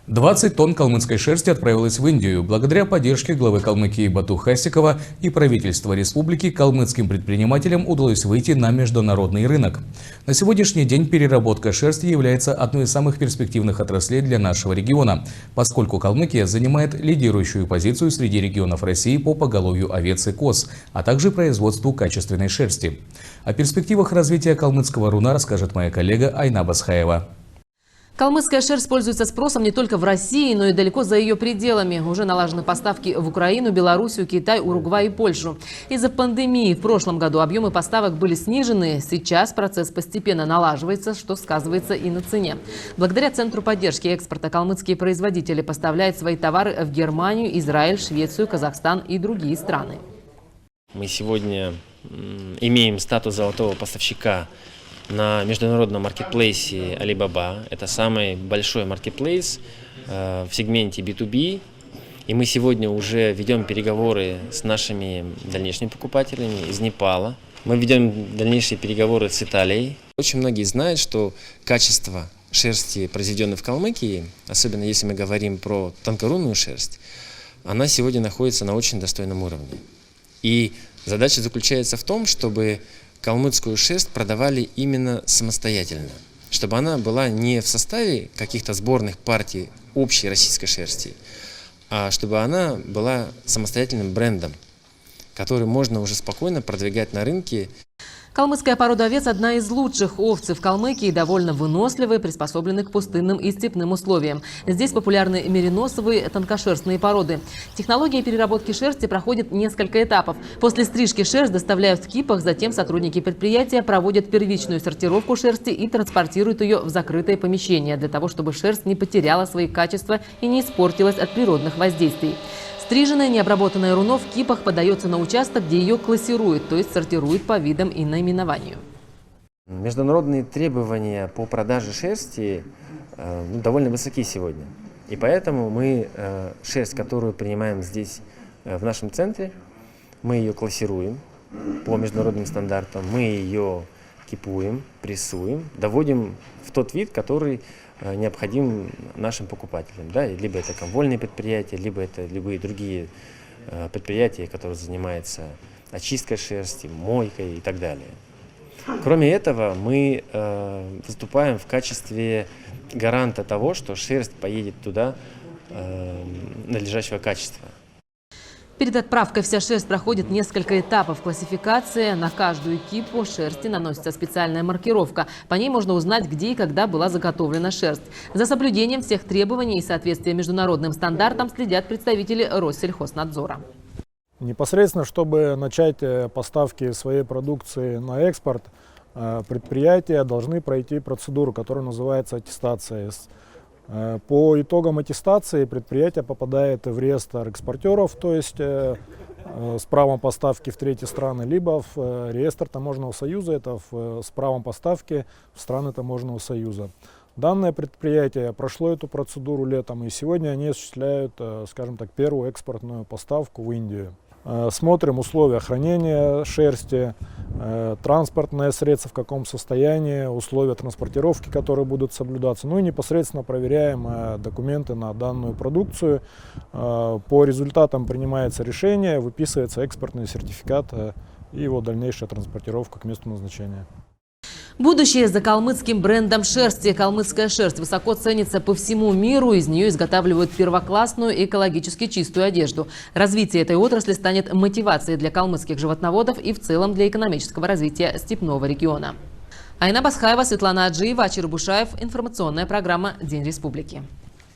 20 тонн калмыцкой шерсти отправилось в Индию. Благодаря поддержке главы Калмыкии Бату Хасикова и правительства республики калмыцким предпринимателям удалось выйти на международный рынок. На сегодняшний день переработка шерсти является одной из самых перспективных отраслей для нашего региона, поскольку Калмыкия занимает лидирующую позицию среди регионов России по поголовью овец и коз, а также производству качественной шерсти. О перспективах развития калмыцкого руна расскажет моя коллега Айна Басхаева. Калмыцкая шерсть пользуется спросом не только в России, но и далеко за ее пределами. Уже налажены поставки в Украину, Белоруссию, Китай, Уругвай и Польшу. Из-за пандемии в прошлом году объемы поставок были снижены. Сейчас процесс постепенно налаживается, что сказывается и на цене. Благодаря Центру поддержки экспорта калмыцкие производители поставляют свои товары в Германию, Израиль, Швецию, Казахстан и другие страны. Мы сегодня имеем статус золотого поставщика на международном маркетплейсе Alibaba. Это самый большой маркетплейс в сегменте B2B. И мы сегодня уже ведем переговоры с нашими дальнейшими покупателями из Непала. Мы ведем дальнейшие переговоры с Италией. Очень многие знают, что качество шерсти, произведенной в Калмыкии, особенно если мы говорим про тонкорунную шерсть, она сегодня находится на очень достойном уровне. И задача заключается в том, чтобы калмыцкую шерсть продавали именно самостоятельно, чтобы она была не в составе каких-то сборных партий общей российской шерсти, а чтобы она была самостоятельным брендом, который можно уже спокойно продвигать на рынке. Калмыцкая порода овец – одна из лучших. Овцы в Калмыкии довольно выносливые, приспособлены к пустынным и степным условиям. Здесь популярны мериносовые тонкошерстные породы. Технология переработки шерсти проходит несколько этапов. После стрижки шерсть доставляют в кипах, затем сотрудники предприятия проводят первичную сортировку шерсти и транспортируют ее в закрытое помещение, для того, чтобы шерсть не потеряла свои качества и не испортилась от природных воздействий. Стриженная, необработанная руно в кипах подается на участок, где ее классируют, то есть сортируют по видам и наименованию. Международные требования по продаже шерсти довольно высоки сегодня. И поэтому мы шерсть, которую принимаем здесь в нашем центре, мы ее классируем по международным стандартам, мы ее кипуем, прессуем, доводим в тот вид, который необходим нашим покупателям. Да? Либо это комвольные предприятия, либо это любые другие предприятия, которые занимаются очисткой шерсти, мойкой и так далее. Кроме этого, мы выступаем в качестве гаранта того, что шерсть поедет туда надлежащего качества. Перед отправкой вся шерсть проходит несколько этапов классификации. На каждую кипу шерсти наносится специальная маркировка. По ней можно узнать, где и когда была заготовлена шерсть. За соблюдением всех требований и соответствия международным стандартам следят представители Россельхознадзора. Непосредственно, чтобы начать поставки своей продукции на экспорт, предприятия должны пройти процедуру, которая называется аттестация. По итогам аттестации предприятие попадает в реестр экспортеров, то есть с правом поставки в третьи страны, либо в реестр Таможенного союза, это с правом поставки в страны Таможенного союза. Данное предприятие прошло эту процедуру летом, и сегодня они осуществляют, скажем так, первую экспортную поставку в Индию. Смотрим условия хранения шерсти, транспортное средство в каком состоянии, условия транспортировки, которые будут соблюдаться. Ну и непосредственно проверяем документы на данную продукцию. По результатам принимается решение, выписывается экспортный сертификат и его дальнейшая транспортировка к месту назначения. Будущее за калмыцким брендом шерсти. Калмыцкая шерсть высоко ценится по всему миру. Из нее изготавливают первоклассную экологически чистую одежду. Развитие этой отрасли станет мотивацией для калмыцких животноводов и в целом для экономического развития степного региона. Айна Басхаева, Светлана Аджиева, Ачир Бушаев. Информационная программа «День Республики».